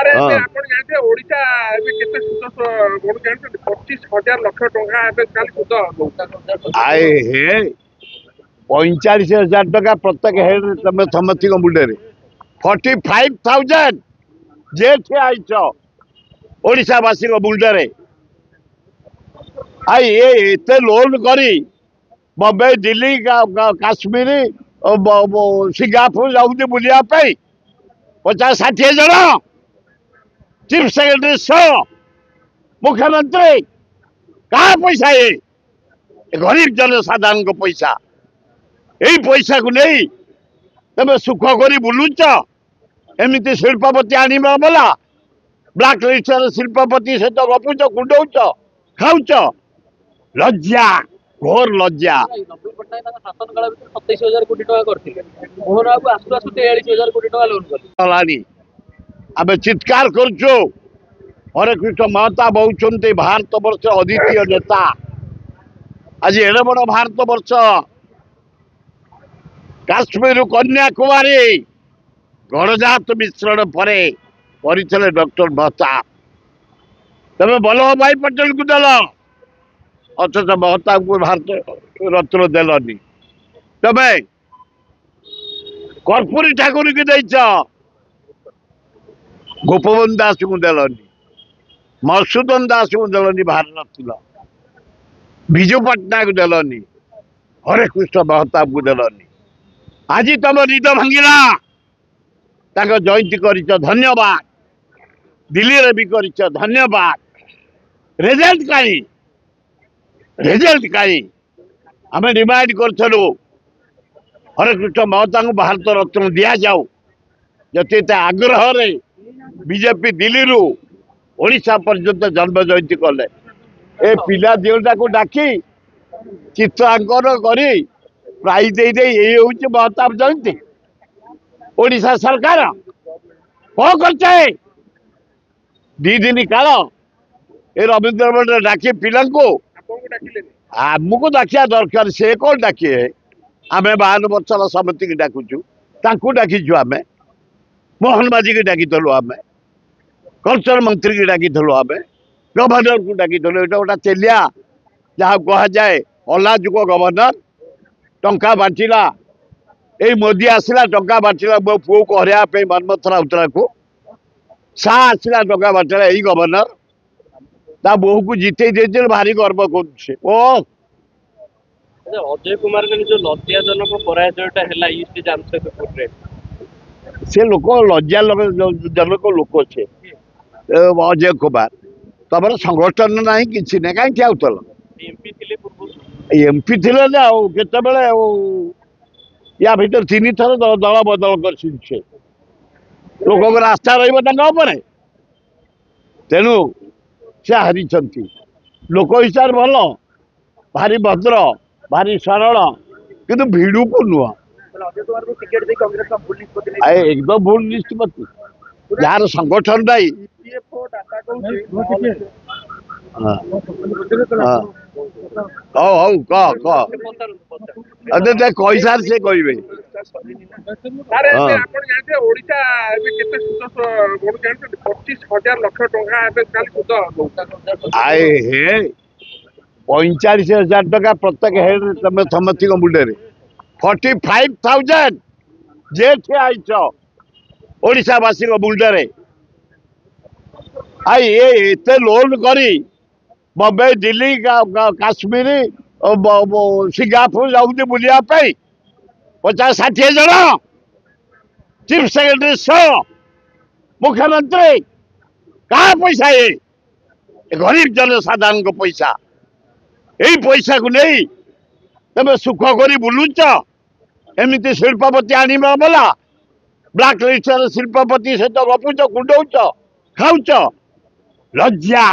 अरे आपण जानते ओडिशा एबे केते सुद कोन जानते 25,000 लाख टका एबे खाली सुद आए हे 45,000 टका प्रत्येक हेड तमे समथिक मुंडे 45,000 जेठे आइछ ओडिशा वासी को मुंडे आई एते लोन करी बम्बई दिल्ली काश्मीर सिंगापुर जाऊँ बुलिया 50-60 जन चीफ सेक्रेटरी 100 मुख्यमंत्री कहा पैसा ये गरीब जनसाधारण को पैसा यही पैसा को नहीं तमें सुख कर बुलुच एमती शिल्पपति आनिबा बोला ब्लैक लिस्ट शिल्पपति सहित गपुच कुंडौच खाऊच लज्जा घोर लज्जा आम चित्कार करुचु हरे कृष्ण महता बहुंट भारत वर्ष अद्वितीय नेता आज एड़े बड़ भारत वर्ष काश्मीर कन्याकुमारी गणजात मिश्रण पर डॉक्टर महता तमें वल्लभ भाई पटेल को देल अथच महता को भारत रत्न देलनी तमे कर्पूरी ठाकुर की देच गोपबंधु दास को देलनी मधुसूदन दास को देलनी भारत रत्न विजु पट्टनायक को देलनी हरे कृष्ण महता को देलनी आज तुम निद भांगिला जयंती कर धन्यवाद दिल्ली रे भी कर धन्यवाद रिजल्ट कहीं आम डिमांड करूँ हरे कृष्ण महता को भारत रत्न दि जाऊ जति आग्रह रे बीजेपी दिल्ली रु ओडिशा पर्यंत जन्म जयंती कले ए पिला दिटा को डाकी चित्रांकन करी प्राइज दे ये महता जयंती ओडिशा सरकार कौन करते दी दिन काल ए रवींद्र भवन डाकी पिला आमको डाकिया दरकार से कौन डाकिए आम 52 वर्षर समिति की डाकुचु डाकीचु आम मोहन माझी की डाकीलु आम कल्चर मंत्री की डाकीलु आम गवर्नर को डाकीलु ये गोटा चेलिया जहाँ कह जाए अलाजुक गवर्नर टंका बांटिला यही मोदी आसला टंका बांटिला मो पुओ को हरवा मनमथरा उतरा को सा आसला टंका बांटिला यही गवर्नर ता बहु को जीते दे भारी गर्व कर अजय कुमार जो लज्जाजनक पराजयटा है ईस्ट जामशेदपुर रे से लोक लज्जाजनक लोक से अजय कुमार तमर संगठन ना कि कहीं ठियाउल एमपी थे केत या भर 3 थर दल बदल कर लोक आस्था रही तेणु से हारी लोक हिसाब भल भारी भद्र भारी सरल किंतु भिड़ू को नुह एकदम भूल निष्पत्ति यार संगठन नहीं कैसार से कहे ओडिशा एबे केते सुद कोन जानते 25,000 लाख टका एबे खाली सुद आए हे 45,000 टका प्रत्येक हेड तमे समथिक मुंडे 45,000 जेठे आइछ ओडिशा वासी को मुंडे आई एते लोन करी बम्बई दिल्ली काश्मीर सिंगापुर जाऊँ बुलिया 50-60 जन चीफ सेक्रेटरी 100 मुख्यमंत्री कहा पैसा ये गरीब जनसाधारण को पैसा यही पैसा को नहीं तमें सुख कर बुलुच एमती शिल्पपति आनिबा बोला ब्लैक लिस्ट शिल्पपति सहित गपुच कुंडौच खाऊच लज्जा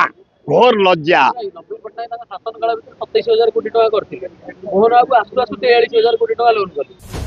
घोर लज्जा शासन काल 27,000 कोटी टका करथिले मोहन बाबू आसु आसु 43,000 कोटी टका लोन कले